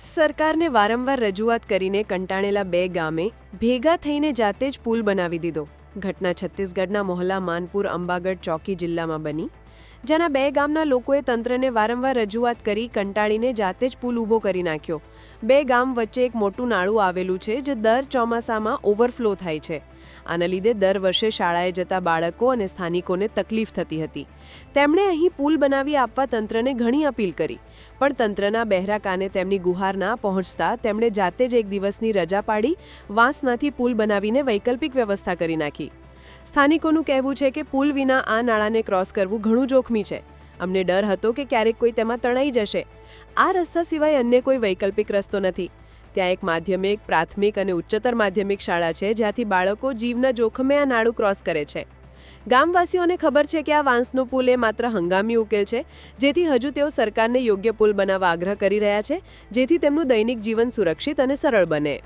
સરકારને વારંવાર રજૂઆત કરીને કંટાળેલા બે ગામે ભેગા થઈને જાતે જ પુલ બનાવી દીધો. ઘટના છત્તીસગઢના મોહલ્લા માનપુર અંબાગઢ ચોકી જિલ્લામાં બની, જેના બે ગામના લોકોએ તંત્રને વારંવાર રજૂઆત કરી કંટાળીને જાતે જ પુલ ઊભો કરી નાખ્યો. બે ગામ વચ્ચે એક મોટું નાળું આવેલું છે, જે દર ચોમાસામાં ઓવરફ્લો થાય છે. આના લીધે દર વર્ષે શાળાએ જતા બાળકો અને સ્થાનિકોને તકલીફ થતી હતી. તેમણે અહીં પુલ બનાવી આપવા તંત્રને ઘણી અપીલ કરી, પણ તંત્રના બહેરા કાને તેમની ગુહાર ના પહોંચતા તેમણે જાતે જ એક દિવસની રજા પાડી વાંસમાંથી પુલ બનાવીને વૈકલ્પિક વ્યવસ્થા કરી નાખી. સ્થાનિકોનું કહેવું છે કે પુલ વિના આ નાળાને ક્રોસ કરવું ઘણું જોખમી છે. અમને ડર હતો કે ક્યારેક કોઈ તેમાં તણાઈ જશે. આ રસ્તા સિવાય અન્ય કોઈ વૈકલ્પિક રસ્તો નથી. ત્યાં એક માધ્યમિક, પ્રાથમિક અને ઉચ્ચતર માધ્યમિક શાળા છે, જ્યાંથી બાળકો જીવના જોખમે આ નાળું ક્રોસ કરે છે. ગામવાસીઓને ખબર છે કે આ વાંસનો પુલ એ માત્ર હંગામી ઉકેલ છે, જેથી હજુ તેઓ સરકારને યોગ્ય પુલ બનાવવા આગ્રહ કરી રહ્યા છે, જેથી તેમનું દૈનિક જીવન સુરક્ષિત અને સરળ બને.